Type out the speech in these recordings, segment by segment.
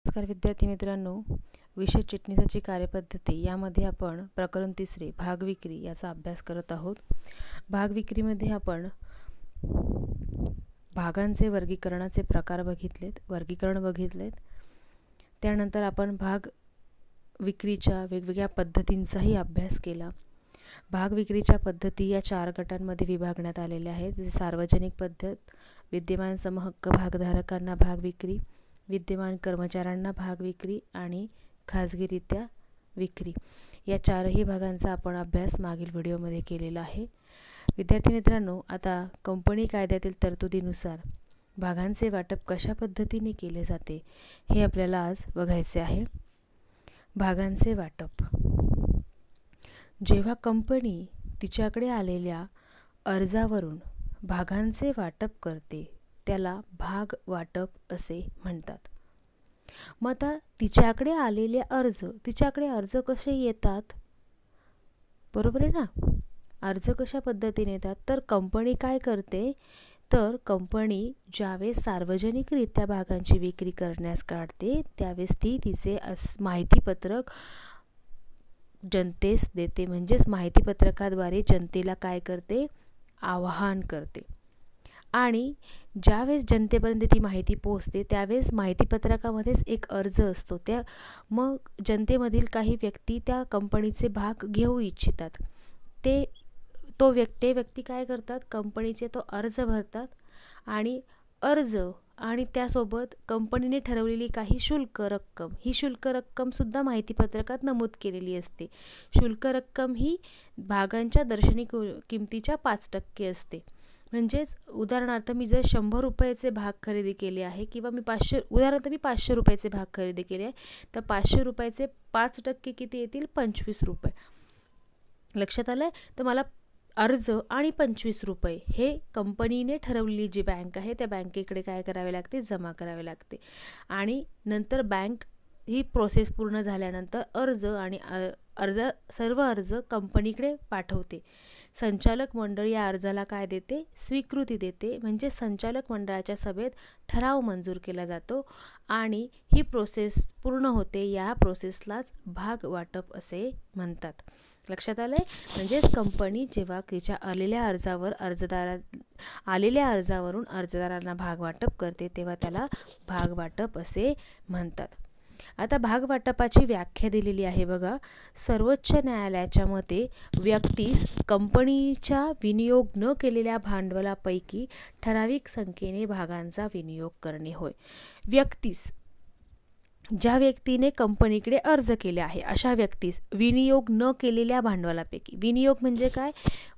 नमस्कार विद्यार्थी मित्रांनो, विषय चिटणीसाची कार्यपद्धती यामध्ये आपण प्रकरण 3 भाग विक्री याचा अभ्यास करत आहोत। भाग विक्रीमध्ये आपण भागांचे वर्गीकरणाचे प्रकार बघितलेत। त्यानंतर आपण भाग विक्रीच्या वेगवेगळ्या पद्धतींचाही अभ्यास केला। भाग विक्रीच्या पद्धती या 4 गटांमध्ये विभागण्यात आलेल्या आहेत, जसे सार्वजनिक पद्धत, विद्यमान समहक्क भागधारकांना भाग विक्री, विद्यमान कर्मचाऱ्यांना भाग विक्री आणि खाजगीरित्या विक्री। या 4ही भागांचा आपण अभ्यास मागील व्हिडिओमध्ये केलेला आहे। विद्यार्थी मित्रांनो, आता कंपनी कायद्यातील तरतुदीनुसार भागांचे वाटप कशा पद्धतीने केले जाते हे आपल्याला आज बघायचे आहे। भागांचे वाटप। जेव्हा कंपनी तिच्याकडे आलेल्या अर्जावरून भागांचे वाटप करते त्याला भाग वाटप असे म्हणतात। मग आता तिच्याकडे अर्ज कसे येतात, बरोबर आहे ना? अर्ज कशा पद्धतीने येतात तर कंपनी काय करते, तर कंपनी ज्यावेळेस सार्वजनिकरित्या भागांची विक्री करण्यास काढते त्यावेळेस ती तिचे माहितीपत्रक जनतेस देते, म्हणजेच माहितीपत्रकाद्वारे जनतेला काय करते, आवाहन करते। आणि ज्यावेळेस जनतेपर्यंत ती माहिती पोहोचते त्यावेळेस माहितीपत्रकामध्येच एक अर्ज असतो। मग जनतेमधील काही व्यक्ती त्या कंपनीचे भाग घेऊ इच्छितात। ते व्यक्ती काय करतात, कंपनीचे तो अर्ज भरतात आणि त्यासोबत कंपनीने ठरवलेली काही शुल्क रक्कम, ही शुल्क रक्कम सुद्धा माहितीपत्रकात नमूद केलेली असते। शुल्क रक्कम ही भागांच्या दर्शनी किमतीच्या 5% असते। म्हणजेच उदाहरणार्थ मी जर 100 रुपयाचे भाग खरेदी केले आहे किंवा मी 500 रुपयाचे भाग खरेदी केले आहे, तर 500 रुपयाचे 5% किती येतील, 25 रुपये। लक्षात आलंय? तर मला अर्ज आणि 25 रुपये हे कंपनीने ठरवलेली जी बँक आहे त्या बँकेकडे काय करावे लागते, जमा करावे लागते। आणि नंतर बँक ही प्रोसेस पूर्ण झाल्यानंतर सर्व अर्ज कंपनीकडे पाठवते। संचालक मंडळ या अर्जाला काय देते, स्वीकृती देते, म्हणजे संचालक मंडळाच्या सभेत ठराव मंजूर केला जातो आणि ही प्रोसेस पूर्ण होते। या प्रोसेसलाच भाग वाटप असे म्हणतात। लक्षात आलंय? म्हणजेच कंपनी जेव्हा तिच्या आलेल्या अर्जावरून अर्जदारांना भाग वाटप करते तेव्हा त्याला भाग वाटप असे म्हणतात। आता भाग वाटपाची व्याख्या दिलेली आहे बघा। सर्वोच्च न्यायालयाच्या मते व्यक्तीस कंपनीच्या विनियोग न केलेल्या भांडवलापैकी ठराविक संख्येने भागांचा विनियोग करणे होय। ज्या व्यक्तीने कंपनीकडे अर्ज केले आहे अशा व्यक्तीस विनियोग न केलेल्या भांडवलापैकी, विनियोग म्हणजे काय,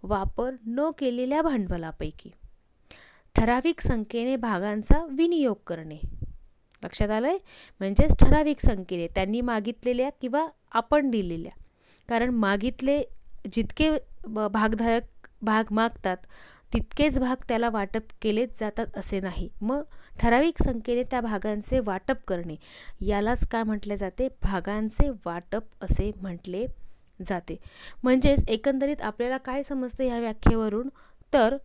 वापर न केलेल्या भांडवलापैकी ठराविक संख्येने भागांचा विनियोग करणे। लक्षात आलंय? म्हणजेच ठराविक संख्येने त्यांनी मागितलेल्या किंवा आपण दिलेल्या, कारण मागितले जितके भागधारक भाग मागतात तितकेच भाग त्याला वाटप केलेच जातात असे नाही। मग ठराविक संख्येने त्या भागांचे वाटप करणे यालाच काय म्हटले जाते, भागांचे वाटप असे म्हटले जाते। म्हणजेच एकंदरीत आपल्याला काय समजते या व्याख्येवरून, तर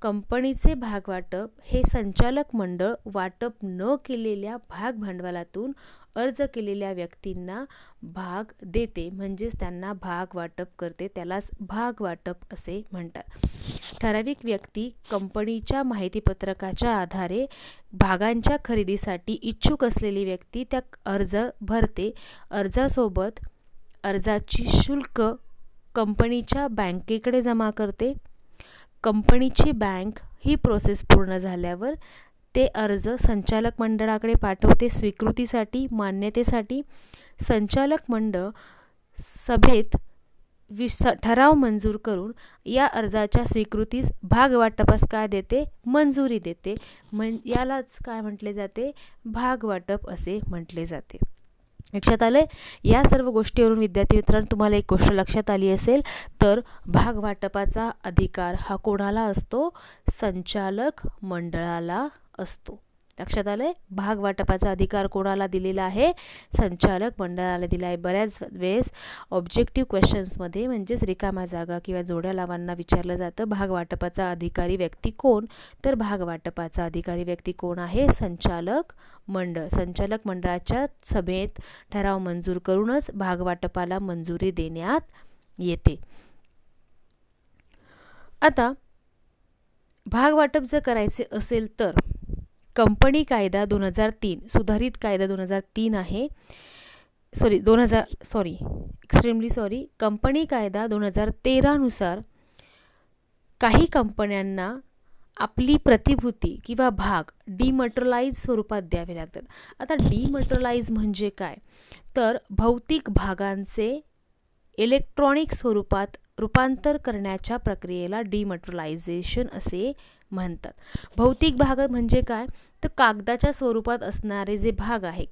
कंपनीचे भाग वाटप हे संचालक मंडळ वाटप न केलेल्या भाग भांडवलातून अर्ज केलेल्या व्यक्तींना भाग देते, म्हणजेच त्यांना भाग वाटप करते, त्यालाच भाग वाटप असे म्हणतात। ठराविक व्यक्ती कंपनीच्या माहितीपत्रकाच्या आधारे भागांच्या खरेदीसाठी इच्छुक असलेली व्यक्ती त्या अर्ज भरते। अर्जासोबत अर्जाची शुल्क कंपनीच्या बँकेकडे जमा करते। कंपनीची बँक ही प्रोसेस पूर्ण झाल्यावर ते अर्ज संचालक मंडळाकडे पाठवते स्वीकृतीसाठी, मान्यतेसाठी। संचालक मंडळ सभेत ठराव मंजूर करून या अर्जाच्या स्वीकृतीस भाग वाटपास काय देते, मंजुरी देते। यालाच काय म्हटले जाते, भाग वाटप असे म्हटले जाते। लक्षात आले? या सर्व गोष्टीवरून विद्यार्थी मित्रांनो तुम्हाला एक गोष्ट लक्षात आली असेल, तर भाग वाटपाचा अधिकार हा कोणाला असतो, संचालक मंडळाला असतो। लक्षात आलंय? भाग वाटपाचा अधिकार कोणाला दिलेला आहे? संचालक मंडळाला दिला आहे. बऱ्याच वेळेस ऑब्जेक्टिव्ह क्वेश्चन्समध्ये म्हणजेच रिकाम्या जागा किंवा जोड्या लावांना विचारलं जातं भाग वाटपाचा अधिकारी व्यक्ती कोण? तर भाग वाटपाचा अधिकारी व्यक्ती कोण आहे? संचालक मंडळ. संचालक मंडळाच्या सभेत ठराव मंजूर करूनच भाग वाटपाला मंजुरी देण्यात येते. आता भाग वाटप जर करायचे असेल तर कंपनी कायदा 2003 सुधारित कायदा 2003 आहे. एक्स्ट्रीमली सॉरी, कंपनी कायदा 2013 नुसार काही कंपन्यांना आपली प्रतिभूती किंवा भाग डिमटेरियलाइज स्वरूपात द्यावे लागतात. आता डिमटेरियलाइज म्हणजे काय? तर भौतिक भागांचे इलेक्ट्रॉनिक स्वरूपात रूपांतर करण्याच्या प्रक्रियेला डिमटेरियलायझेशन असे म्हणतात. भौतिक भाग म्हणजे काय? तर कागदाच्या स्वरूपात असणारे जे भाग आहे.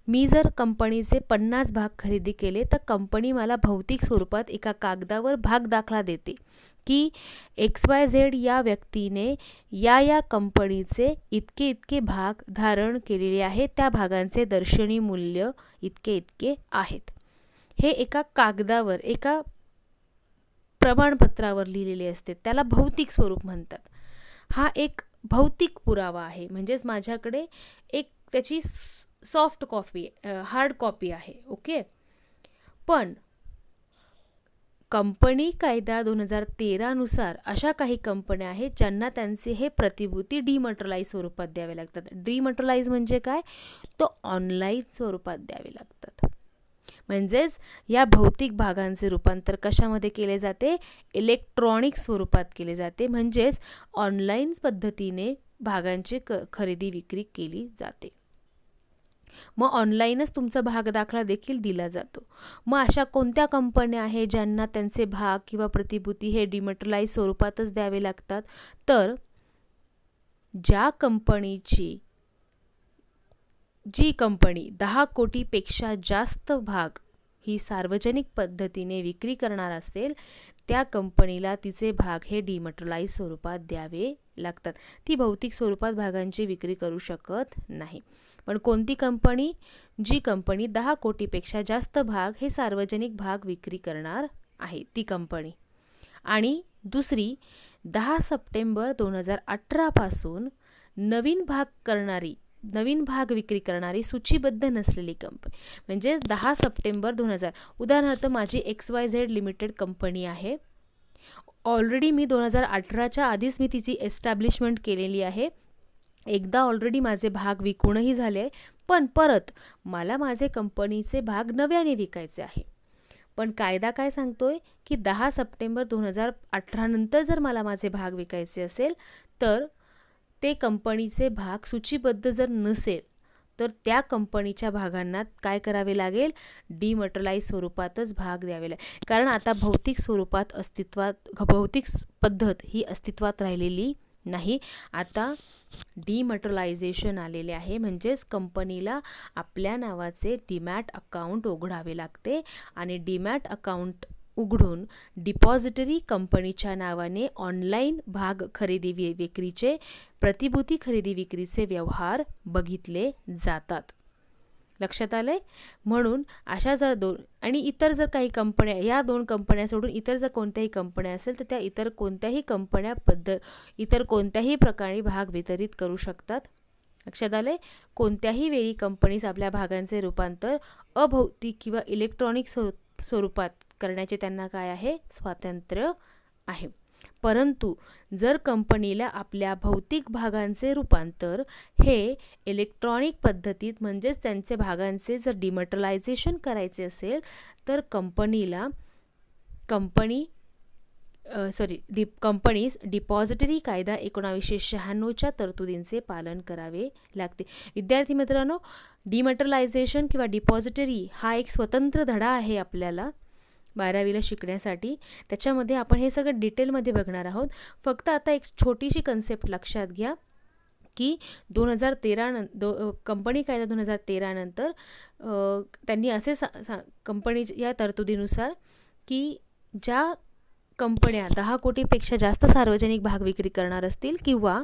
मी जर कंपनीचे 50 भाग खरेदी केले तर कंपनी मला भौतिक स्वरूपात एका कागदावर भाग दाखला देते की XYZ या व्यक्तीने या कंपनीचे इतके भाग धारण केलेले आहे, त्या भागांचे दर्शनी मूल्य इतके आहेत. हे एका कागदावर एका प्रमाणपत्रावर लिहिलेले असते, त्याला भौतिक स्वरूप म्हणतात. हा एक भौतिक पुरावा आहे. म्हणजेच माझ्याकडे एक त्याची सॉफ्ट कॉपी हार्ड कॉपी आहे. ओके. पण कंपनी कायदा 2013 नुसार अशा काही कंपन्या आहेत ज्यांना त्यांचे हे प्रतिभूती डिमटेरियलाइज स्वरूपात द्यावे लागतात. डिमटेरियलाइज म्हणजे काय? तो ऑनलाईन स्वरूपात द्यावे लागतात. म्हणजेच या भौतिक भागांचे रूपांतर कशामध्ये केले जाते? इलेक्ट्रॉनिक स्वरूपात केले जाते. म्हणजेच ऑनलाईन पद्धतीने भागांची खरेदी विक्री केली जाते. मग ऑनलाईनच तुमचा भाग दाखला देखील दिला जातो. मग अशा कोणत्या कंपन्या आहेत ज्यांना त्यांचे भाग किंवा प्रतिभूती हे डिमटेरियलाइज स्वरूपातच द्यावे लागतात? तर जी कंपनी 10 कोटीपेक्षा जास्त भाग ही सार्वजनिक पद्धतीने विक्री करणार असेल त्या कंपनीला तिचे भाग हे डिमटेरियलाइज स्वरूपात द्यावे लागतात. ती भौतिक स्वरूपात भागांची विक्री करू शकत नाही. पण कोणती कंपनी? जी कंपनी 10 कोटीपेक्षा जास्त भाग हे सार्वजनिक भाग विक्री करणार आहे ती कंपनी. आणि दुसरी 10 सप्टेंबर 2018 पासून नवीन भाग विक्री करणारी सूचीबद्ध नसलेली कंपनी. म्हणजे 10 सप्टेंबर 2000 उदाहरणार्थ माझी XYZ लिमिटेड कंपनी आहे. ऑलरेडी मी 2018च्या आधीच मी तिची एस्टॅब्लिशमेंट केलेली आहे. एकदा ऑलरेडी माझे भाग विकूनही झाले, पण परत मला माझे कंपनीचे भाग नव्याने विकायचे आहे. पण कायदा काय सांगतोय की 10 सप्टेंबर 2018 नंतर जर मला माझे भाग विकायचे असेल तर ते कंपनीचे भाग सूचीबद्ध जर नसेल तर त्या कंपनीच्या भागांना काय करावे लागेल? डिमटेरियलाइज स्वरूपातच भाग द्यावे लागेल. कारण आता भौतिक पद्धत ही अस्तित्वात राहिलेली नाही. आता डिमटेरियलायझेशन आलेले आहे. म्हणजेच कंपनीला आपल्या नावाचे डीमॅट अकाउंट उघडावे लागते आणि डीमॅट अकाउंट उघडून डिपॉझिटरी कंपनीच्या नावाने ऑनलाईन भाग खरेदी विक्रीचे प्रतिभूती खरेदी विक्रीचे व्यवहार बघितले जातात. लक्षात आले? म्हणून अशा जर इतर जर काही कंपन्या, या 2 कंपन्या सोडून इतर जर कोणत्याही कंपन्या असेल तर त्या इतर कोणत्याही कंपन्या इतर कोणत्याही प्रकारे भाग वितरित करू शकतात. लक्षात आले? कोणत्याही वेळी कंपनीज आपल्या भागांचे रूपांतर अभौतिक किंवा इलेक्ट्रॉनिक स्वरूपात करण्याचे त्यांना काय आहे? स्वातंत्र्य आहे. परंतु जर कंपनीला आपल्या भौतिक भागांचे रूपांतर हे इलेक्ट्रॉनिक पद्धतीत म्हणजेच त्यांचे भागांचे जर डिमटेरियलायझेशन करायचे असेल तर कंपनीज डिपॉझिटरी कायदा 1996च्या तरतुदींचे पालन करावे लागते. विद्यार्थी मित्रांनो, डिमटेरियलायझेशन किंवा डिपॉझिटरी हा एक स्वतंत्र धडा आहे आपल्याला 12वीला शिकण्यासाठी. त्याच्यामध्ये आपण हे सगळं डिटेलमध्ये बघणार आहोत. फक्त आता एक छोटीशी कन्सेप्ट लक्षात घ्या की 2013 कंपनी कायदा 2013 नंतर त्यांनी असे कंपनी या तरतुदीनुसार की ज्या कंपन्या 10 कोटीपेक्षा जास्त सार्वजनिक भाग विक्री करणार असतील किंवा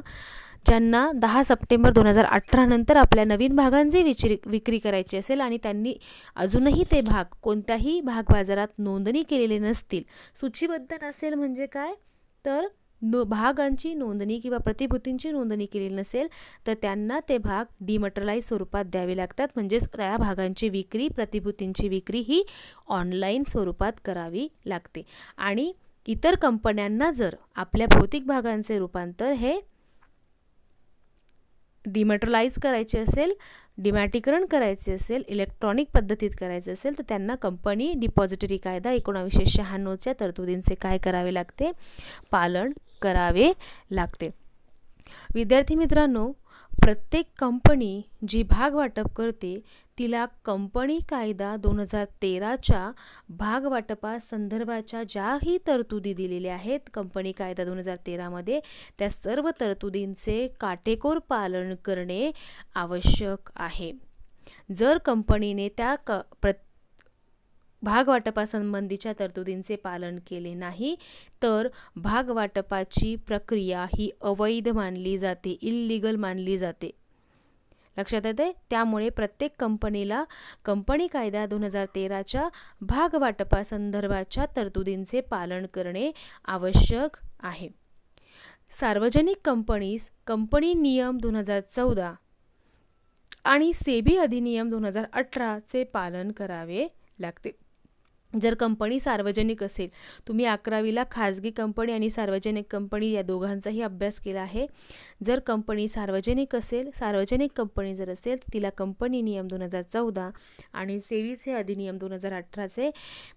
ज्यांना 10 सप्टेंबर 2018 नंतर आपल्या नवीन भागांची विक्री करायची असेल आणि त्यांनी अजूनही ते भाग कोणत्याही भाग बाजारात नोंदणी केलेले नसतील. सूचीबद्ध नसेल म्हणजे काय, तर भागांची नोंदणी किंवा प्रतिभूतींची नोंदणी केलेली नसेल तर त्यांना ते भाग डिमॅटेरियलाइज स्वरूपात द्यावे लागतात. म्हणजेच त्या भागांची विक्री, प्रतिभूतींची विक्री ही ऑनलाईन स्वरूपात करावी लागते. आणि इतर कंपन्यांना जर आपल्या भौतिक भागांचे रूपांतर हे डिमॅटेरियलाइज करायचे असेल, डिमॅटीकरण करायचे असेल, इलेक्ट्रॉनिक पद्धतीत करायचे असेल तर त्यांना कंपनी डिपॉझिटरी कायदा 1996च्या तरतुदींचे काय करावे लागते, पालन करावे लागते. विद्यार्थी मित्रांनो, प्रत्येक कंपनी जी भाग वाटप करते तिला कंपनी कायदा 2013च्या भाग वाटपासंदर्भाच्या ज्याही तरतुदी दिलेल्या आहेत कंपनी कायदा 2013मध्ये, त्या सर्व तरतुदींचे काटेकोर पालन करणे आवश्यक आहे. जर कंपनीने त्या भाग वाटपासंबंधीच्या तरतुदींचे पालन केले नाही तर भाग वाटपाची प्रक्रिया ही अवैध मानली जाते, इल्लीगल मानली जाते. लक्षात येते. त्यामुळे प्रत्येक कंपनीला कंपनी कायदा 2013च्या भाग वाटपासंदर्भाच्या तरतुदींचे पालन करणे आवश्यक आहे. सार्वजनिक कंपनीस कंपनी नियम 2014 आणि सेबी अधिनियम 2018चे पालन करावे लागते. जर कंपनी सार्वजनिक असेल, तुम्ही 11वीला खाजगी कंपनी आणि सार्वजनिक कंपनी या दोघांचाही अभ्यास केला आहे. जर कंपनी सार्वजनिक असेल, सार्वजनिक कंपनी जर असेल तर तिला कंपनी नियम 2014 आणि सेबीचे अधिनियम 2018चे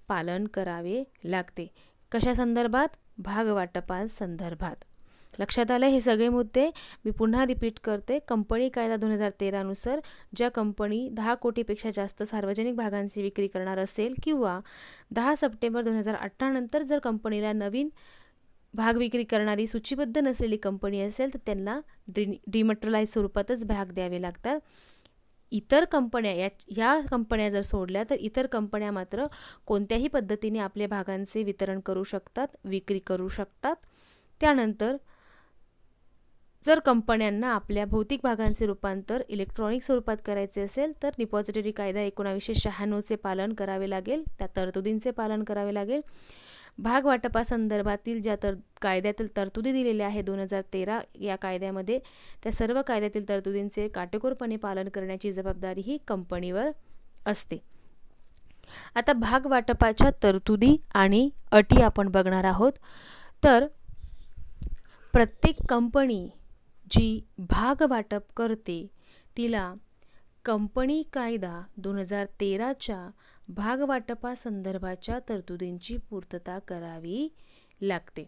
पालन करावे लागते. कशा संदर्भात? भाग वाटपासंदर्भात. लक्षात आलं हे सगळे मुद्दे. मी पुन्हा रिपीट करते. कंपनी कायदा 2013 नुसार ज्या कंपनी 10 कोटीपेक्षा जास्त सार्वजनिक भागांची विक्री करणार असेल किंवा 10 सप्टेंबर 2018 नंतर जर कंपनीला नवीन भाग विक्री करणारी सूचीबद्ध नसलेली कंपनी असेल तर त्यांना डिमॅटेरियलाइज स्वरूपातच भाग द्यावे लागतात. इतर कंपन्या या कंपन्या जर सोडल्या तर इतर कंपन्या मात्र कोणत्याही पद्धतीने आपल्या भागांचे वितरण करू शकतात, विक्री करू शकतात. त्यानंतर जर कंपन्यांना आपल्या भौतिक भागांचे रूपांतर इलेक्ट्रॉनिक स्वरूपात करायचे असेल तर डिपॉझिटरी कायदा 1996चे पालन करावे लागेल, त्या तरतुदींचे पालन करावे लागेल. भाग वाटपासंदर्भातील ज्या कायद्यातील तरतुदी दिलेल्या आहे 2013 या कायद्यामध्ये, त्या सर्व कायद्यातील तरतुदींचे काटेकोरपणे पालन करण्याची जबाबदारी ही कंपनीवर असते. आता भाग वाटपाच्या तरतुदी आणि अटी आपण बघणार आहोत. तर प्रत्येक कंपनी जी भाग वाटप करते तिला कंपनी कायदा 2013च्या भाग वाटपासंदर्भाच्या तरतुदींची पूर्तता करावी लागते.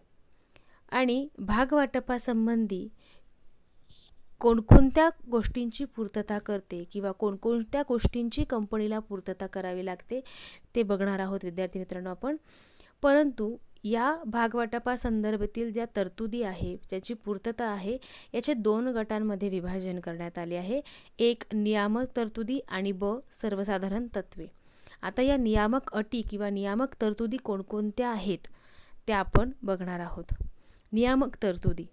आणि भाग वाटपासंबंधी कोणकोणत्या गोष्टींची पूर्तता करते किंवा कोणकोणत्या गोष्टींची कंपनीला पूर्तता करावी लागते ते बघणार आहोत विद्यार्थी मित्रांनो आपण. परंतु या भागवाटपासंदर्भातील ज्या तरतुदी आहे, ज्याची पूर्तता आहे, याचे 2 गटांमध्ये विभाजन करण्यात आले आहे. एक नियामक तरतुदी आणि सर्वसाधारण तत्वे. आता या नियामक अटी किंवा नियामक तरतुदी कोणकोणत्या आहेत त्या आपण बघणार आहोत. नियामक तरतुदी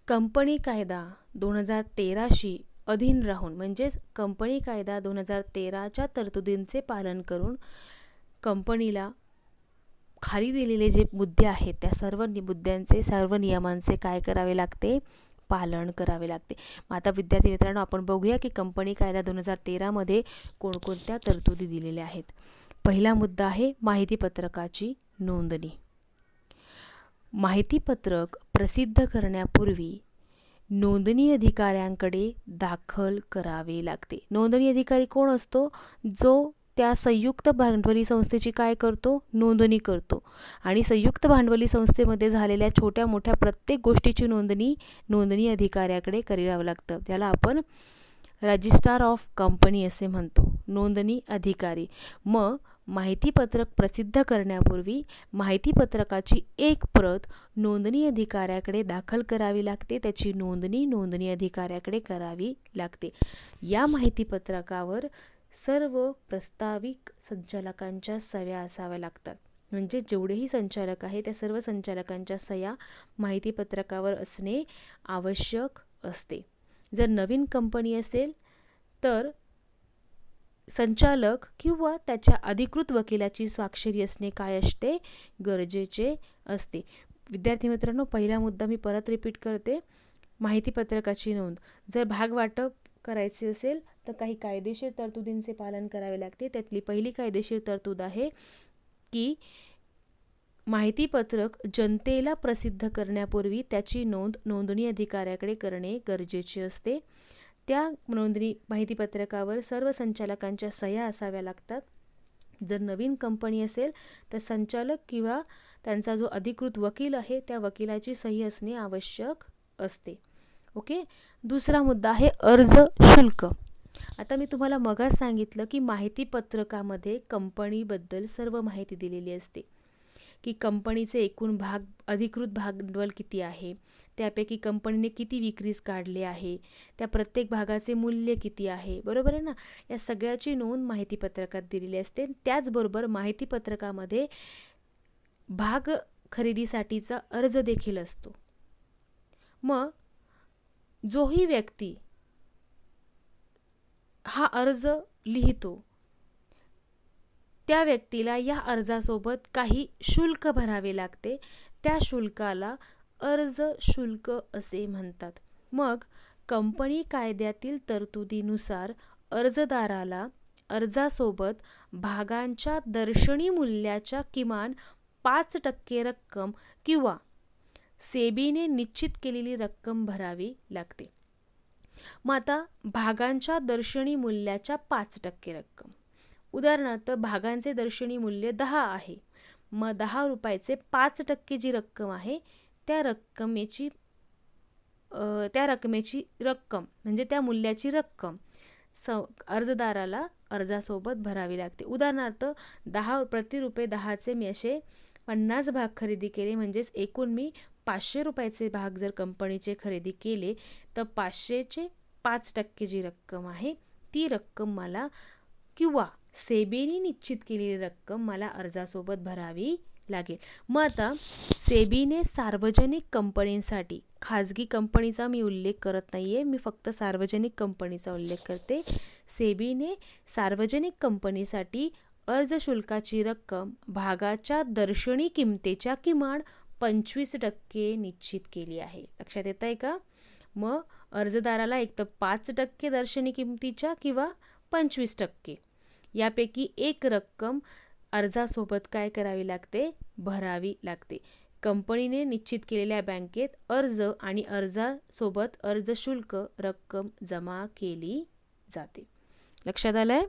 कंपनी कायदा 2013शी अधीन राहून, म्हणजेच कंपनी कायदा 2013च्या तरतुदींचे पालन करून कंपनीला खाली दिलेले जे मुद्दे आहेत त्या सर्व मुद्द्यांचे, सर्व नियमांचे काय करावे लागते, पालन करावे लागते. मग आता विद्यार्थी मित्रांनो आपण बघूया की कंपनी कायदा 2013 मध्ये कोणकोणत्या तरतुदी दिलेल्या आहेत. पहिला मुद्दा आहे माहितीपत्रकाची नोंदणी. माहितीपत्रक प्रसिद्ध करण्यापूर्वी नोंदणी अधिकाऱ्यांकडे दाखल करावे लागते. नोंदणी अधिकारी कोण असतो? जो त्या संयुक्त भांडवली संस्थेची काय करतो? नोंदणी करतो. आणि संयुक्त भांडवली संस्थेमध्ये झालेल्या छोट्या मोठ्या प्रत्येक गोष्टीची नोंदणी अधिकाऱ्याकडे करावं लागतं. त्याला आपण रजिस्ट्रार ऑफ कंपनी असे म्हणतो, नोंदणी अधिकारी. मग माहितीपत्रक प्रसिद्ध करण्यापूर्वी माहितीपत्रकाची एक प्रत नोंदणी अधिकाऱ्याकडे दाखल करावी लागते. त्याची नोंदणी अधिकाऱ्याकडे करावी लागते. या माहितीपत्रकावर सर्व प्रस्ताविक संचालकांच्या सह्या असाव्या लागतात. म्हणजे जेवढेही संचालक आहे त्या सर्व संचालकांच्या सह्या माहितीपत्रकावर असणे आवश्यक असते. जर नवीन कंपनी असेल तर संचालक किंवा त्याच्या अधिकृत वकिलाची स्वाक्षरी असणे काय असते? गरजेचे असते. विद्यार्थी मित्रांनो, पहिला मुद्दा मी परत रिपीट करते. माहितीपत्रकाची नोंद. जर भाग वाटप करायचे असेल तर काही कायदेशीर तरतुदींचे पालन करावे लागते. त्यातली पहिली कायदेशीर तरतूद आहे की माहितीपत्रक जनतेला प्रसिद्ध करण्यापूर्वी त्याची नोंद नोंदणी अधिकाऱ्याकडे करणे गरजेचे असते. त्या माहितीपत्रकावर सर्व संचालकांच्या सह्या असाव्या लागतात. जर नवीन कंपनी असेल तर संचालक किंवा त्यांचा जो अधिकृत वकील आहे त्या वकिलाची सही असणे आवश्यक असते. ओके. दुसरा मुद्दा आहे अर्ज शुल्क. आता मी तुम्हाला मगाच सांगितलं की माहितीपत्रकामध्ये कंपनीबद्दल सर्व माहिती दिलेली असते की कंपनीचे एकूण अधिकृत भांडवल किती आहे, त्यापैकी कंपनीने किती विक्रीस काढले आहे, त्या प्रत्येक भागाचे मूल्य किती आहे, बरोबर आहे ना. या सगळ्याची नोंद माहितीपत्रकात दिलेली असते. त्याचबरोबर माहितीपत्रकामध्ये भाग खरेदीसाठीचा अर्ज देखील असतो. मग जोही व्यक्ती हा अर्ज लिहितो त्या व्यक्तीला या अर्जासोबत काही शुल्क भरावे लागते. त्या शुल्काला अर्ज शुल्क असे म्हणतात. मग कंपनी कायद्यातील तरतुदीनुसार अर्जदाराला अर्जासोबत भागांच्या दर्शनी मूल्याच्या किमान 5% रक्कम किंवा सेबीने निश्चित केलेली रक्कम भरावी लागते. मग आता भागांच्या दर्शनी मूल्याच्या 5% रक्कम. उदाहरणार्थ भागांचे दर्शनी मूल्य 10 आहे. मग 10 रुपयाचे 5% जी रक्कम आहे त्या रकमेची रक्कम म्हणजे त्या मूल्याची रक्कम अर्जदाराला अर्जासोबत भरावी लागते. उदाहरणार्थ प्रति रुपये 10चे मी असे 50 भाग खरेदी केले, म्हणजेच एकूण मी 500 रुपयाचे भाग जर कंपनीचे खरेदी केले तर 500चे 5% जी रक्कम आहे ती रक्कम मला किंवा सेबीने निश्चित केलेली रक्कम मला अर्जासोबत भरावी लागेल. मग आता सेबीने सार्वजनिक कंपनींसाठी, खाजगी कंपनीचा मी उल्लेख करत नाही आहे, मी फक्त सार्वजनिक कंपनीचा उल्लेख करते. सेबीने सार्वजनिक कंपनीसाठी अर्ज शुल्काची रक्कम भागाच्या दर्शनी किमतीच्या किमान 25% निश्चित केली आहे. लक्षात येत आहे का? मग अर्जदाराला एक तर 5% दर्शनी किमतीच्या किंवा 25% यापैकी एक रक्कम अर्जासोबत काय करावी लागते? भरावी लागते. कंपनीने निश्चित केलेल्या बँकेत अर्ज आणि अर्जासोबत अर्ज शुल्क रक्कम जमा केली जाते. लक्षात आलंय?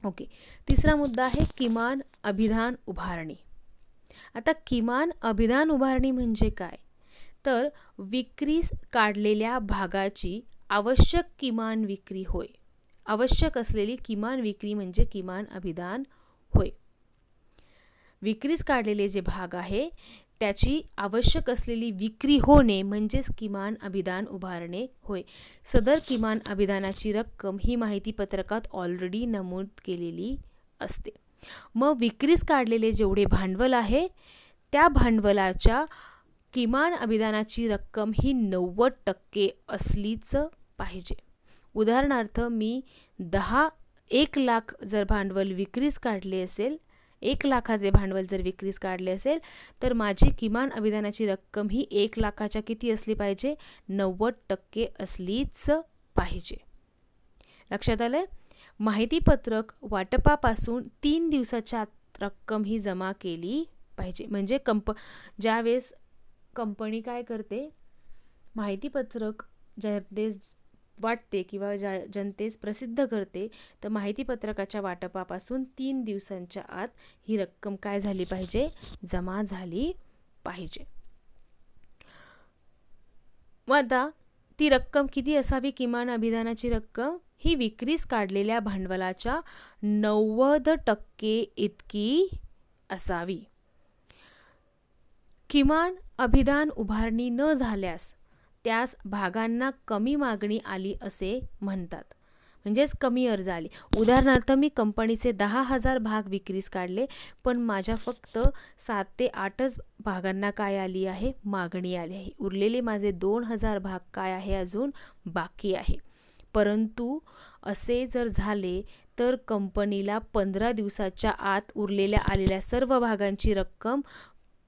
ओके. तिसरा मुद्दा आहे किमान अभिधान उभारणी. आता किमान अभिधान उभारणी म्हणजे काय? तर विक्रीस काढलेल्या भागाची आवश्यक किमान विक्री होय. आवश्यक असलेली किमान विक्री म्हणजे किमान अभिधान होय. विक्रीस काढलेले जे भाग आहे त्याची आवश्यक असलेली विक्री होणे म्हणजेच किमान अभिधान उभारणे होय. सदर किमान अभिधानाची रक्कम ही माहितीपत्रकात ऑलरेडी नमूद केलेली असते. मग विक्रीस काढलेले जेवढे भांडवल आहे त्या भांडवलाच्या किमान अभिधानाची रक्कम ही 90% असलीच पाहिजे. उदाहरणार्थ मी 1 लाख जर भांडवल विक्रीस काढले असेल, 1 लाखाचे भांडवल जर विक्रीस काढले असेल तर माझी किमान अभिधानाची रक्कम ही 1 लाखाच्या किती असली पाहिजे? 90% असलीच पाहिजे. लक्षात आलंय? माहितीपत्रक वाटपापासून 3 दिवसाच्या रक्कम ही जमा केली पाहिजे. म्हणजे ज्यावेळेस कंपनी काय करते, माहितीपत्रक जनतेस वाटते किंवा जनतेस प्रसिद्ध करते तर माहितीपत्रकाच्या वाटपापासून 3 दिवसांच्या आत ही रक्कम काय झाली पाहिजे? जमा झाली पाहिजे. मग आता ती रक्कम किती असावी? किमान अभिधानाची रक्कम ही विक्रीस काढलेल्या भांडवलाच्या 90% इतकी असावी. किमान अभिधान उभारणी न झाल्यास त्यास भागांना कमी मागणी आली असे म्हणतात. म्हणजेच कमी अर्ज आले. उदाहरणार्थ मी कंपनीचे 10,000 भाग विक्रीस काढले, पण माझ्या फक्त 7 ते 8च भागांना काय आली आहे, मागणी आली आहे. उरलेले माझे 2,000 भाग काय आहे, अजून बाकी आहे. परंतु असे जर झाले तर कंपनीला 15 दिवसाच्या आत उरलेल्या आलेल्या सर्व भागांची रक्कम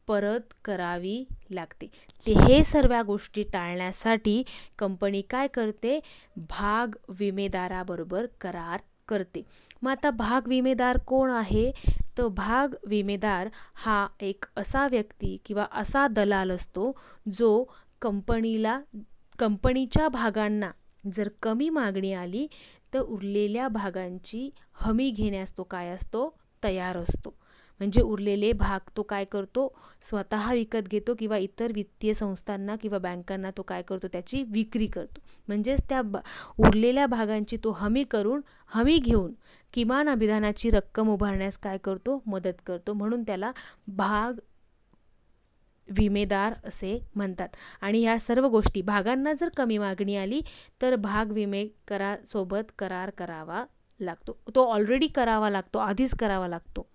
परत करावी लागते. हे सर्व गोष्टी टाळण्यासाठी कंपनी काय करते, भाग विमेदाराबरोबर करार करते. मग आता भाग विमेदार कोण आहे, तर भाग विमेदार हा एक असा व्यक्ती किंवा असा दलाल असतो जो कंपनीच्या भागांना जर कमी मागणी आली तर उरलेल्या भागांची हमी घेण्यास तो काय असतो, तयार असतो. म्हणजे उरलेले भाग तो काय करतो, स्वतः विकत घेतो किंवा इतर वित्तीय संस्थांना किंवा बँकांना तो काय करतो, त्याची विक्री करतो. म्हणजेच त्या उरलेल्या भागांची तो हमी घेऊन किमान अभिदानाची रक्कम उभारण्यास काय करतो, मदत करतो. म्हणून त्याला भाग विमेदार असे म्हणतात. आणि ह्या सर्व गोष्टी, भागांना जर कमी मागणी आली तर भाग विमेकरासोबत करार करावा लागतो. तो ऑलरेडी करावा लागतो, आधीच करावा लागतो.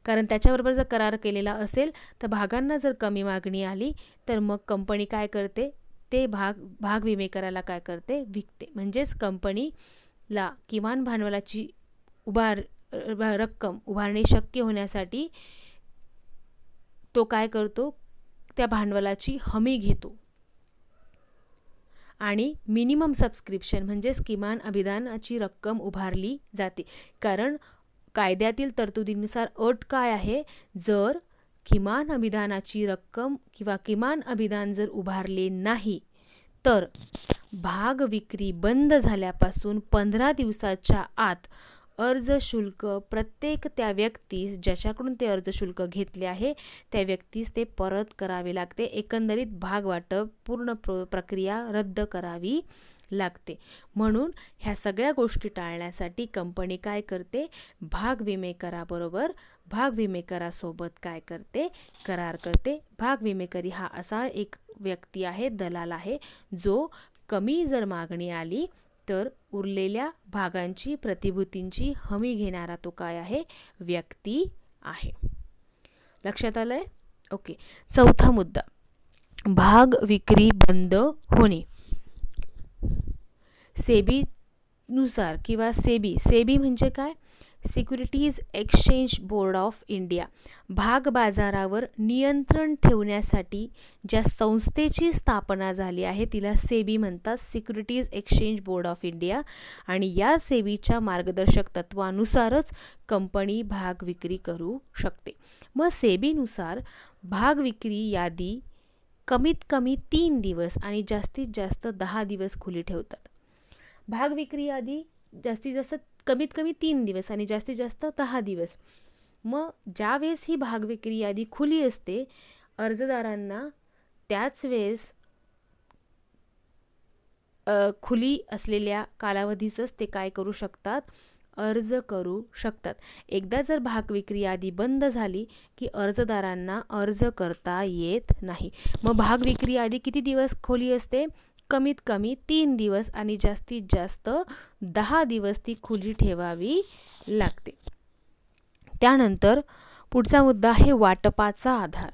कारण त्याच्याबरोबर जर करार केलेला असेल तर भागांना जर कमी मागणी आली तर मग कंपनी काय करते, ते भाग विमेकराला काय करते, विकते. म्हणजेच कंपनीला किमान भांडवलाची रक्कम उभारणे शक्य होण्यासाठी तो काय करतो, त्या भांडवलाची हमी घेतो. आणि मिनिमम सबस्क्रिप्शन म्हणजेच किमान अभिदानाची रक्कम उभारली जाते. कारण कायद्यातील तरतुदीनुसार अट काय आहे, जर किमान अभिदानाची रक्कम किंवा किमान अभिदान जर उभारले नाही तर भाग विक्री बंद झाल्यापासून 15 दिवसाच्या आत अर्ज शुल्क प्रत्येक त्या व्यक्तीस ज्याच्याकडून ते अर्ज शुल्क घेतले आहे त्या व्यक्तीस ते परत करावे लागते. एकंदरीत भाग वाटप पूर्ण प्रक्रिया रद्द करावी लागते. म्हणून ह्या सगळ्या गोष्टी टाळण्यासाठी कंपनी काय करते, भाग विमेकरासोबत काय करते, करार करते. भाग विमेकरी हा असा एक व्यक्ती आहे, दलाल आहे, जो कमी जर मागणी आली तर उरलेल्या भागांची प्रतिभूतींची हमी घेणारा तो काय आहे, व्यक्ती आहे. लक्षात आलंय? ओके. चौथा मुद्दा, भाग विक्री बंद होणे. सेबीनुसार किंवा सेबी म्हणजे काय, securities exchange board of India, भाग बाजारावर नियंत्रण ठेवण्यासाठी ज्या संस्थेची स्थापना झाली आहे तिला सेबी म्हणतात, securities exchange board of India. आणि या सेबीच्या मार्गदर्शक तत्वानुसारच कंपनी भाग विक्री करू शकते. मग सेबीनुसार भाग विक्री यादी कमीत कमी 3 दिवस आणि जास्तीत जास्त 10 दिवस खुली ठेवतात. भाग विक्री यादी जास्तीत जास्त कमीत कमी 3 दिवस आणि जास्तीत जास्त 10 दिवस. मग ज्यावेळेस ही भाग विक्री यादी खुली असते, अर्जदारांना त्याच वेळेस खुली असलेल्या कालावधीतच ते काय करू शकतात, अर्ज करू शकतात. एकदा जर भाग विक्री यादी बंद झाली की अर्जदारांना अर्ज करता येत नाही. मग भाग विक्री यादी किती दिवस खुली असते, कमीत कमी 3 दिवस आणि जास्तीत जास्त 10 दिवस ती खुली ठेवावी लागते. त्यानंतर पुढचा मुद्दा आहे वाटपाचा आधार.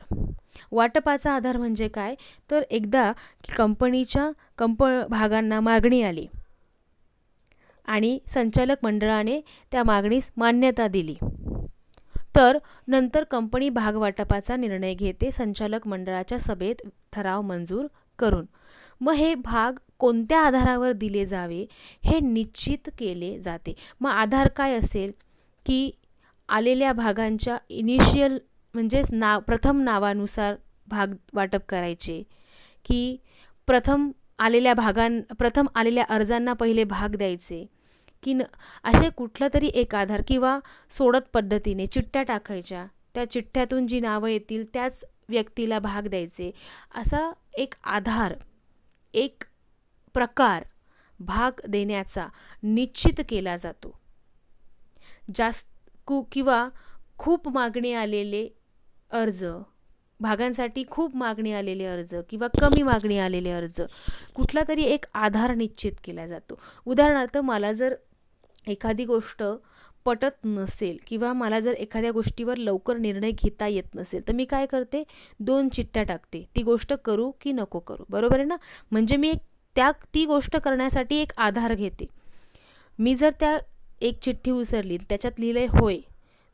वाटपाचा आधार म्हणजे काय, तर एकदा कंपनीच्या भागांना मागणी आली आणि संचालक मंडळाने त्या मागणीस मान्यता दिली तर नंतर कंपनी भाग वाटपाचा निर्णय घेते संचालक मंडळाच्या सभेत ठराव मंजूर करून. मग हे भाग कोणत्या आधारावर दिले जावे हे निश्चित केले जाते. मग आधार काय असेल की आलेल्या भागांच्या इनिशियल म्हणजेच प्रथम नावानुसार भाग वाटप करायचे की प्रथम आलेल्या अर्जांना पहिले भाग द्यायचे की असे कुठला तरी एक आधार किंवा सोडत पद्धतीने चिठ्ठ्या टाकायच्या, त्या चिठ्ठ्यातून जी नावं येतील त्याच व्यक्तीला भाग द्यायचे. असा एक आधार, एक प्रकार भाग देण्याचा निश्चित केला जातो. जास्त किंवा खूप मागणी आलेले अर्ज भागांसाठी खूप मागणी आलेले अर्ज किंवा कमी मागणी आलेले अर्ज, कुठला तरी एक आधार निश्चित केला जातो. उदाहरणार्थ, मला जर एखादी गोष्ट पटत नसेल किंवा मला जर एखाद्या गोष्टीवर लवकर निर्णय घेता येत नसेल, तर मी काय करते, 2 चिठ्ठ्या टाकते, ती गोष्ट करू की नको करू. बरोबर आहे ना? म्हणजे मी ती गोष्ट करण्यासाठी एक आधार घेते. मी जर एक चिठ्ठी उचलली, त्याच्यात लिहिलंय होय,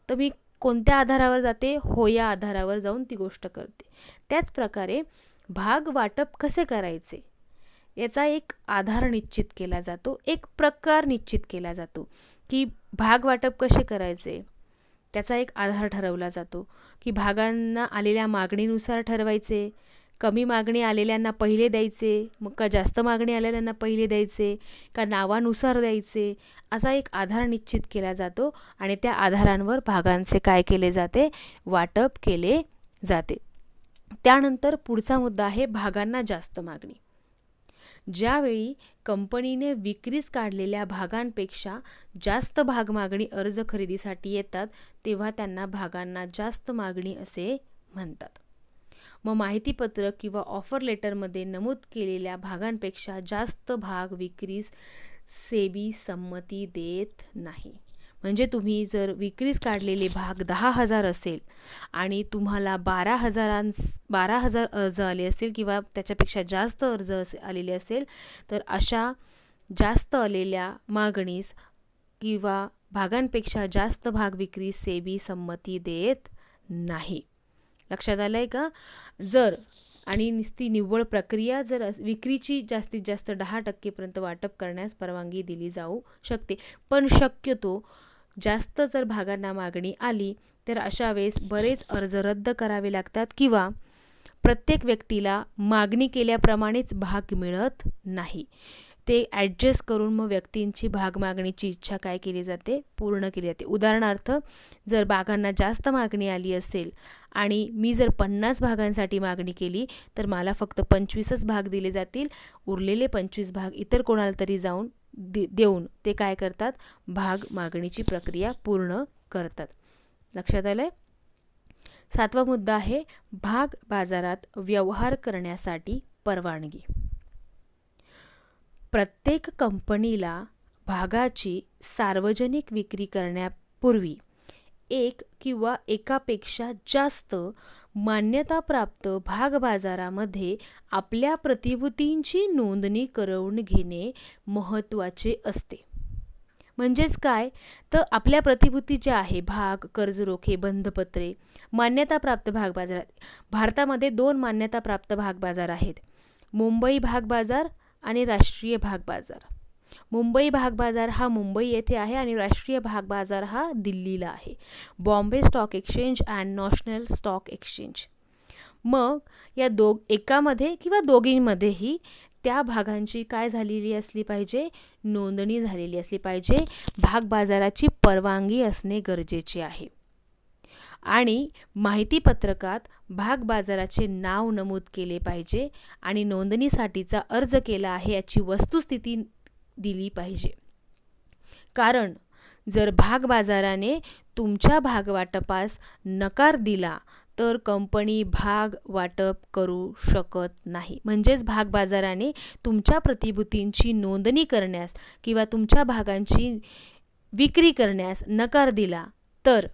तर मी कोणत्या आधारावर जाते, हो या आधारावर जाऊन ती गोष्ट करते. त्याचप्रकारे भाग वाटप कसे करायचे याचा एक आधार निश्चित केला जातो, एक प्रकार निश्चित केला जातो, की भाग वाटप कसे करायचे त्याचा एक आधार ठरवला जातो, की भागांना आलेल्या मागणीनुसार ठरवायचे, कमी मागणी आलेल्यांना पहिले द्यायचे, मग का जास्त मागणी आलेल्यांना पहिले द्यायचे, का नावानुसार द्यायचे, असा एक आधार निश्चित केला जातो आणि त्या आधारांवर भागांचे काय केले जाते, वाटप केले जाते. त्यानंतर पुढचा मुद्दा आहे भागांना जास्त मागणी. ज्यावेळी कंपनीने विक्रीस काढलेल्या भागांपेक्षा जास्त भाग मागणी अर्ज खरेदीसाठी येतात, तेव्हा त्यांना भागांना जास्त मागणी असे म्हणतात. मग माहितीपत्रक किंवा ऑफर लेटरमध्ये नमूद केलेल्या भागांपेक्षा जास्त भाग विक्रीस सेबी संमती देत नाही. म्हणजे तुम्ही जर विक्रीस काढलेले भाग 10,000 असेल आणि तुम्हाला 12,000 अर्ज आले असतील किंवा त्याच्यापेक्षा जास्त अर्ज आलेले असेल, तर अशा जास्त आलेल्या मागणीस किंवा भागांपेक्षा जास्त भाग विक्रीस सेबी संमती देत नाही. लक्षात आलं आहे का? जर आणि नुसती निव्वळ प्रक्रिया जर विक्रीची जास्तीत जास्त 10% वाटप करण्यास परवानगी दिली जाऊ शकते, पण शक्यतो जास्त जर भागांना मागणी आली तर अशा वेळेस बरेच अर्ज रद्द करावे लागतात किंवा प्रत्येक व्यक्तीला मागणी केल्याप्रमाणेच भाग मिळत नाही. ते ॲडजस्ट करून मग व्यक्तींची भाग मागणीची इच्छा काय केली जाते, पूर्ण केली जाते. उदाहरणार्थ, जर भागांना जास्त मागणी आली असेल आणि मी जर 50 भागांसाठी मागणी केली तर मला फक्त 25च भाग दिले जातील. उरलेले 25 भाग इतर कोणाला तरी जाऊन देऊन ते काय करतात, भाग मागणीची प्रक्रिया पूर्ण करतात. लक्षात आलंय? 7वा मुद्दा आहे भाग बाजारात व्यवहार करण्यासाठी परवानगी. प्रत्येक कंपनीला भागाची सार्वजनिक विक्री करण्यापूर्वी एक किंवा एकापेक्षा जास्त मान्यताप्राप्त भाग बाजारामध्ये आपल्या प्रतिभूतींची नोंदणी करून घेणे महत्त्वाचे असते. म्हणजेच काय, तर आपल्या प्रतिभूती ज्या आहे, भाग, कर्जरोखे, बंधपत्रे, मान्यताप्राप्त भाग बाजारात भारतामध्ये 2 मान्यताप्राप्त भाग बाजार आहेत, मुंबई भाग बाजार आणि राष्ट्रीय भाग बाजार. मुंबई भाग बाजार हा मुंबई येथे आहे आणि राष्ट्रीय भाग बाजार हा दिल्लीला आहे. Bombay stock exchange and national stock exchange. मग या एकामध्ये किंवा दोघींमध्येही त्या भागांची काय झालेली असली पाहिजे, नोंदणी झालेली असली पाहिजे. भाग बाजाराची परवानगी असणे गरजेचे आहे. आणि माहितीपत्रकात भाग बाजाराचे नाव नमूद केले पाहिजे आणि नोंदणीसाठीचा अर्ज केला आहे याची वस्तुस्थिती दिली पाहिजे. कारण जर भाग बाजाराने तुमच्या भागवाटपास नकार दिला तर कंपनी भाग वाटप करू शकत नाही. म्हणजेच भाग बाजाराने तुमच्या प्रतिभूतींची नोंदणी करण्यास किंवा तुमच्या भागांची विक्री करण्यास नकार दिला तर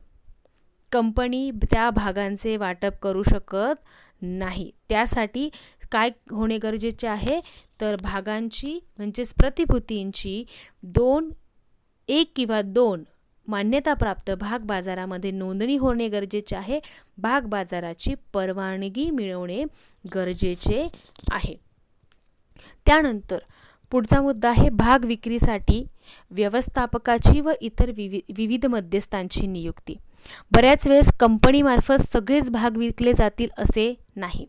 कंपनी त्या भागांचे वाटप करू शकत नाही. त्यासाठी काय होणे गरजेचे आहे, तर भागांची म्हणजेच प्रतिभूतींची 1 किंवा 2 मान्यताप्राप्त भाग बाजारामध्ये नोंदणी होणे गरजेचे आहे. भाग बाजाराची परवानगी मिळवणे गरजेचे आहे. त्यानंतर पुढचा मुद्दा आहे भाग विक्रीसाठी व्यवस्थापकाची व इतर विविध मध्यस्थांची नियुक्ती. बऱ्याच वेळेस कंपनीमार्फत सगळेच भाग विकले जातील असे नाही.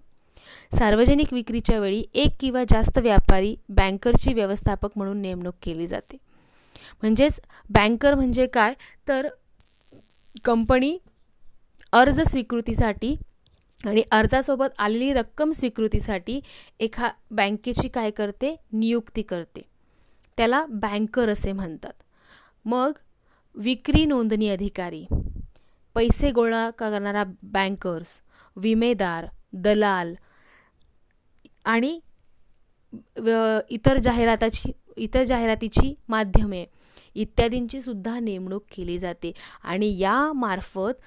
सार्वजनिक विक्रीच्या वेळी 1 किंवा जास्त व्यापारी बँकरची व्यवस्थापक म्हणून नेमणूक केली जाते. म्हणजेच बँकर म्हणजे काय, तर कंपनी अर्ज स्वीकृतीसाठी आणि अर्जासोबत आलेली रक्कम स्वीकृतीसाठी बँकेची काय करते, नियुक्ती करते. त्याला बँकर असे म्हणतात. मग विक्री नोंदणी अधिकारी, पैसे गोळा करणारा बँकर्स, विमेदार, दलाल आणि इतर जाहिरातीची माध्यमे इत्यादींची सुद्धा नेमणूक केली जाते आणि यामार्फत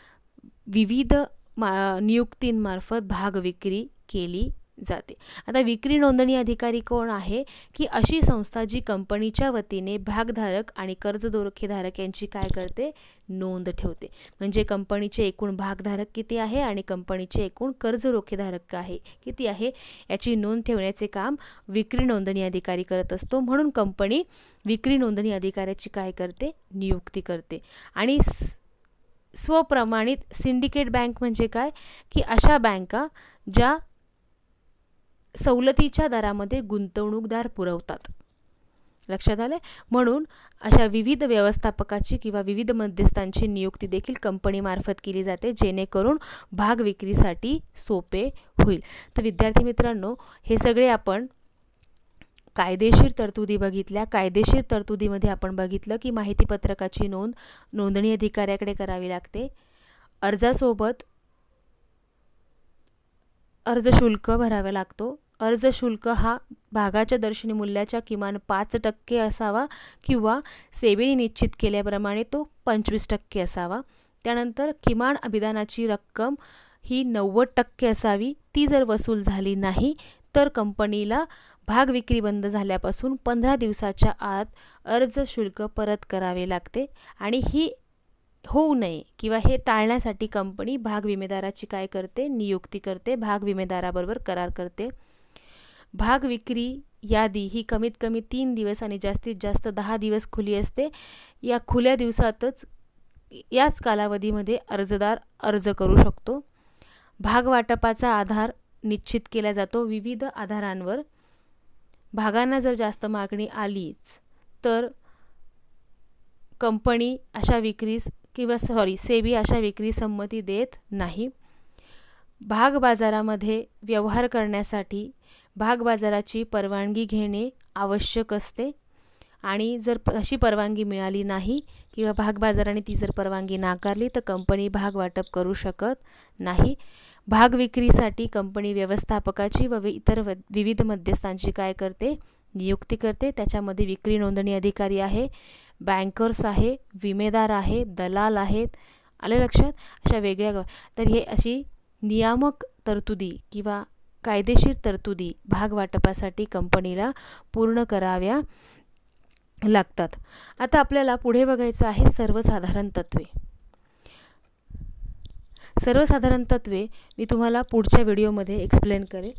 विविध नियुक्तींमार्फत भागविक्री केली जाते. आता विक्री नोंदणी अधिकारी कोण आहे की अशी संस्था जी कंपनीच्या वतीने भागधारक आणि कर्ज रोखेधारक यांची काय करते, नोंद ठेवते. म्हणजे कंपनीचे एकूण भागधारक किती आहे आणि कंपनीचे एकूण कर्ज रोखेधारक किती आहे याची नोंद ठेवण्याचे काम विक्री नोंदणी अधिकारी करत असतो. म्हणून कंपनी विक्री नोंदणी अधिकाऱ्याची काय करते, नियुक्ती करते. आणि स्वप्रमाणित सिंडिकेट बँक म्हणजे काय की अशा बँका ज्या सवलतीच्या दरामध्ये गुंतवणूकदार पुरवतात. लक्षात आले. म्हणून अशा विविध व्यवस्थापकाची किंवा विविध मध्यस्थांची नियुक्ती देखील कंपनीमार्फत केली जाते जेणेकरून भाग विक्रीसाठी सोपे होईल. तर विद्यार्थी मित्रांनो, हे सगळे आपण कायदेशीर तरतुदी बघितल्या. कायदेशीर तरतुदीमध्ये आपण बघितलं की माहितीपत्रकाची नोंदणी अधिकाऱ्याकडे करावी लागते. अर्जासोबत अर्ज शुल्क भरावा लागतो. अर्ज शुल्क हा भागाच्या दर्शनी मूल्याच्या किमान 5% असावा किंवा सेबीने निश्चित केल्याप्रमाणे तो 25% असावा. त्यानंतर किमान अभिदानाची रक्कम ही 90% असावी. ती जर वसूल झाली नाही तर कंपनीला भाग विक्री बंद झाल्यापासून 15 दिवसाच्या आत अर्ज शुल्क परत करावे लागते. आणि ही होऊ नये किंवा हे टाळण्यासाठी कंपनी भाग विमेदाराची काय करते, नियुक्ती करते. भाग विमेदाराबरोबर करार करते. भाग विक्री यादी ही कमीत कमी 3 दिवस आणि जास्तीत जास्त 10 दिवस खुली असते. या खुल्या दिवसातच याच कालावधीमध्ये अर्जदार अर्ज करू शकतो. भाग वाटपाचा आधार निश्चित केला जातो विविध आधारांवर. भागांना जर जास्त मागणी आलीच तर कंपनी अशा विक्रीस सेबी अशा विक्री संमती देत नाही. भाग बाजारामध्ये व्यवहार करण्यासाठी भाग बाजाराची परवानगी घेणे आवश्यक असते आणि जर अशी परवानगी मिळाली नाही किंवा भाग बाजाराने ती जर परवानगी नाकारली तर कंपनी भाग वाटप करू शकत नाही. भाग विक्रीसाठी कंपनी व्यवस्थापकाची व इतर विविध मध्यस्थांची काय करते, नियुक्ती करते. त्याच्यामध्ये विक्री नोंदणी अधिकारी आहे, बँकर्स आहे, विमेदार आहे, दलाल आहेत. आले लक्षात. अशा वेगळ्या तर हे अशी नियामक तरतुदी किंवा कायदेशीर तरतुदी भाग वाटपासाठी कंपनीला पूर्ण कराव्या लागतात. आता आपल्याला पुढे बघायचं आहे सर्वसाधारण तत्वे. सर्वसाधारण तत्वे मी तुम्हाला पुढच्या व्हिडिओमध्ये एक्सप्लेन करेन.